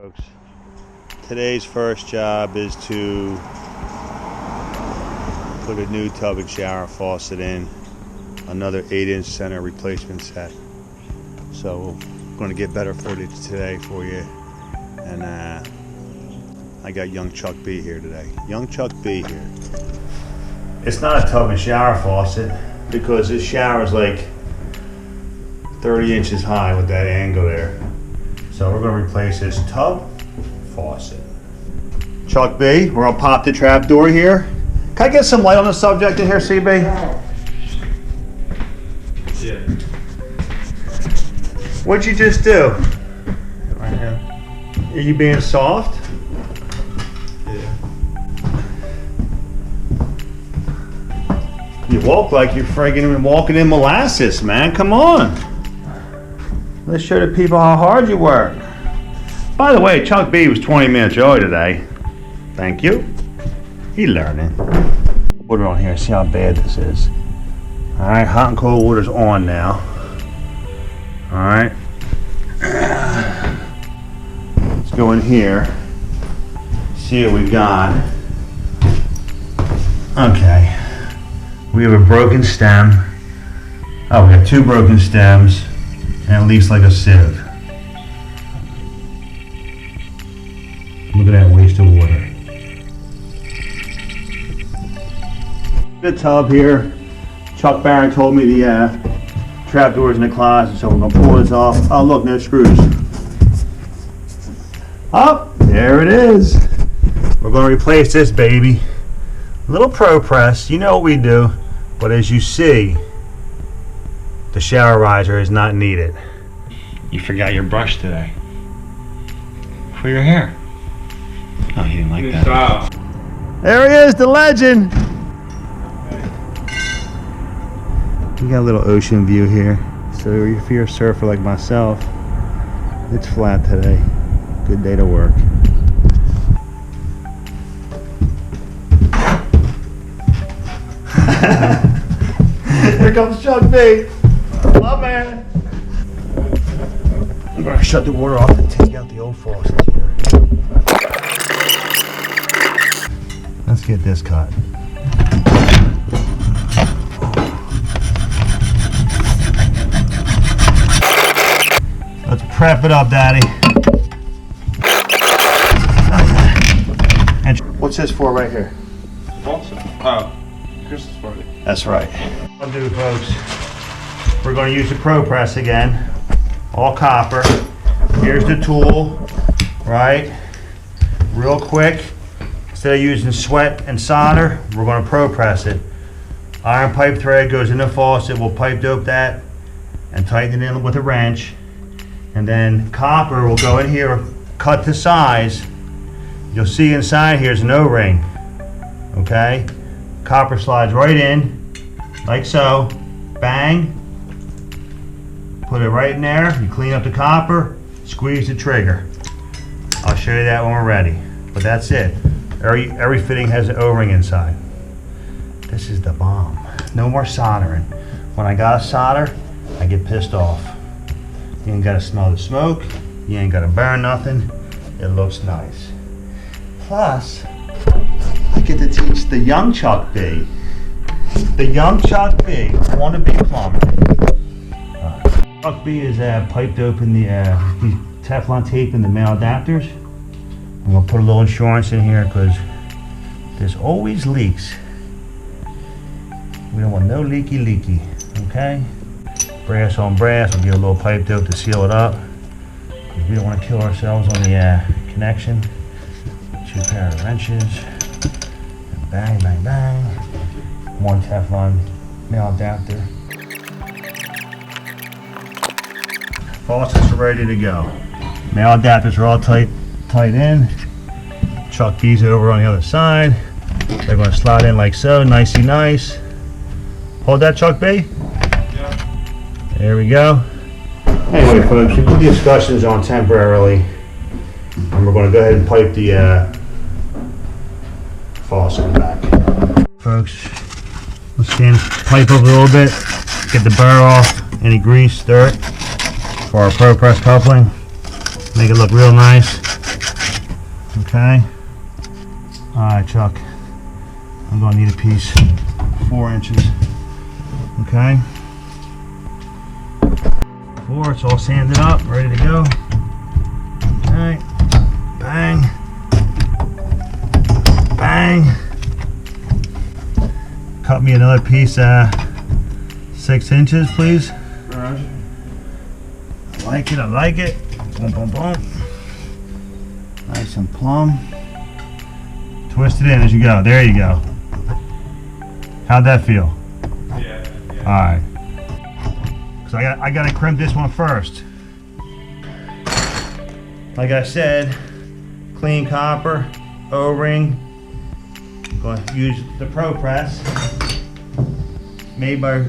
Folks, today's first job is to put a new tub and shower faucet in, another 8-inch center replacement set. So we're going to get better footage today for you. And I got young Chuck B here today. Young Chuck B here. It's not a tub and shower faucet because this shower is like 30 inches high with that angle there. So we're going to replace this tub faucet. Chuck B, we're going to pop the trap door here. Can I get some light on the subject in here, CB? Yeah. What'd you just do? Right here. Are you being soft? Yeah. You walk like you're friggin' walking in molasses, man. Come on. Let's show the people how hard you work. By the way, Chuck B was 20 minutes early today. Thank you. He's learning. Water on here, see how bad this is. Alright, hot and cold water's on now. Alright. Let's go in here. See what we got. Okay. We have a broken stem. Oh, we got 2 broken stems. And it leaks like a sieve. Look at that waste of water. The tub here. Chuck Barron told me the trap door's in the closet, so we're gonna pull this off. Oh look, no screws. Oh, there it is. We're gonna replace this baby. A little pro press, you know what we do. But as you see, the shower riser is not needed. You forgot your brush today. For your hair. Oh, you didn't like that. Stop. There he is, the legend. You got a little ocean view here. So if you're a surfer like myself, it's flat today. Good day to work. Here comes Chuck B. My man. I'm gonna shut the water off and take out the old faucets here. Let's get this cut. Let's prep it up, Daddy. And what's this for right here? Faucet. Oh, Christmas party. That's right. What I'll do, folks, we're going to use the Pro Press again. All copper. Here's the tool, right? Real quick. Instead of using sweat and solder, we're going to Pro Press it. Iron pipe thread goes in the faucet. We'll pipe dope that and tighten it in with a wrench. And then copper will go in here, cut to size. You'll see inside here is an O-ring. Okay? Copper slides right in, like so. Bang. Put it right in there. You clean up the copper, squeeze the trigger. I'll show you that when we're ready. But that's it. Every fitting has an O-ring inside. This is the bomb. No more soldering. When I gotta solder, I get pissed off. You ain't gotta smell the smoke. You ain't gotta burn nothing. It looks nice. Plus, I get to teach the young Chuck B. The young Chuck B, wannabe plumber. Chuck B is piped open the Teflon tape in the male adapters. I'm gonna put a little insurance in here because there's always leaks. We don't want no leaky, okay? Brass on brass, we'll get a little pipe dope to seal it up. We don't want to kill ourselves on the connection. 2 pair of wrenches. Bang, bang, bang. 1 Teflon male adapter. Faucets are ready to go. Male adapters are all tight in. Chuck B's over on the other side. They're going to slide in like so, nicey nice. Hold that, Chuck B. Yeah. There we go. Anyway, folks, we put the discussions on temporarily, and we're going to go ahead and pipe the faucet back. Folks, let's pipe up a little bit, get the burr off, any grease, dirt, for our Pro Press coupling. Make it look real nice. Okay. All right, Chuck. I'm gonna need a piece 4 inches. Okay. 4, it's all sanded up, ready to go. Okay. Bang. Bang. Cut me another piece 6 inches, please. Roger. I like it, I like it. Boom, boom, boom. Nice and plumb. Twist it in as you go. There you go. How'd that feel? Yeah. Alright. So I gotta crimp this one first. Like I said, clean copper, O-ring. Going to use the Pro Press, made by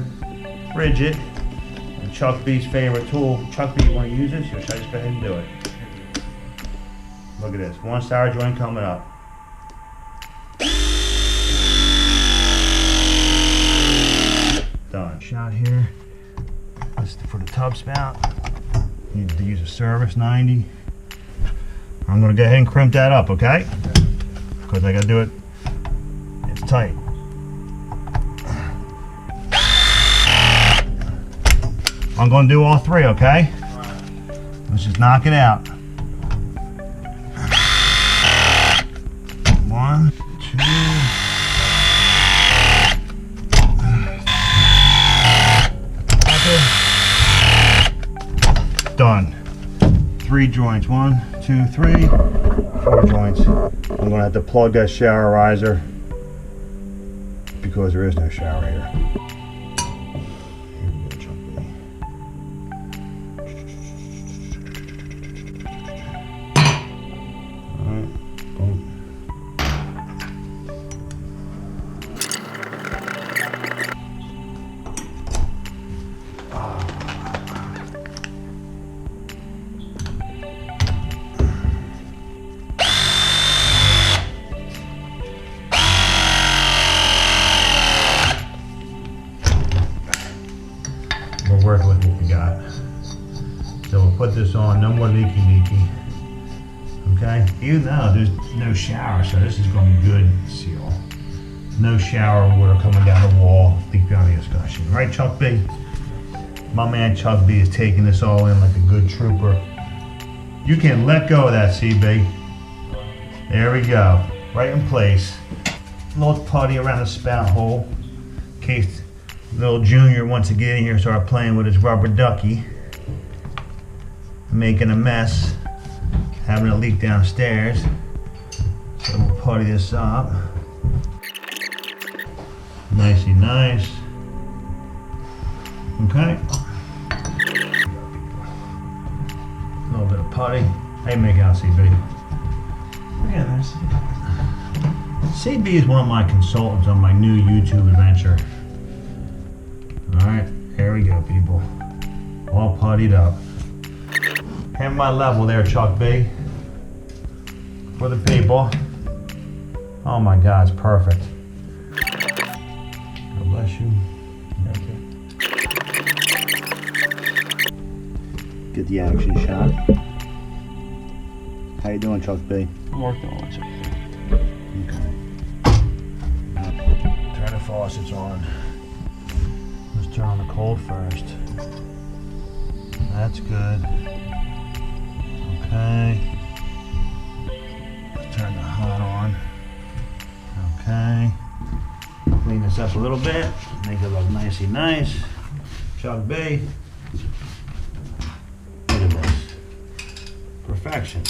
Rigid, and Chuck B's favorite tool. Chuck B, you want to use this? Or should I just go ahead and do it? Look at this, 1 sour joint coming up. Done. Shot here. This is for the tub spout. Need to use a service 90. I'm gonna go ahead and crimp that up, okay? Because I gotta do it. It's tight. I'm gonna do all 3, okay? Let's just knock it out. 1, 2. Done. 3 joints. 1, 2, 3, 4 joints. I'm gonna have to plug that shower riser because there is no shower here. Here we go, Chuck B. Alright, boom. We're working with what we got. So we'll put this on, no more leaky. Okay? Even though there's no shower, so this is going to be good seal. No shower water coming down the wall, leak boundary discussion. Right, Chuck B? My man Chuck B is taking this all in like a good trooper. You can let go of that, CB. There we go. Right in place. Little putty around the spout hole in case little Junior wants to get in here and start playing with his rubber ducky. Making a mess. Having a leak downstairs. So we'll putty this up. Nicey nice. Okay. A little bit of putty. How you make out, CB? Yeah, there's. CB is one of my consultants on my new YouTube adventure. Alright, here we go, people. All puttied up. And my level there, Chuck B. For the people. Oh my God, it's perfect. God bless you. Okay. Get the action shot. How you doing, Chuck B? I'm working on it. Okay. Turn the faucets on. Let's turn on the cold first. That's good. Okay. Let's turn the hot on. Okay. Clean this up a little bit. Make it look nicey nice. Chuck B. Look at this. Perfection.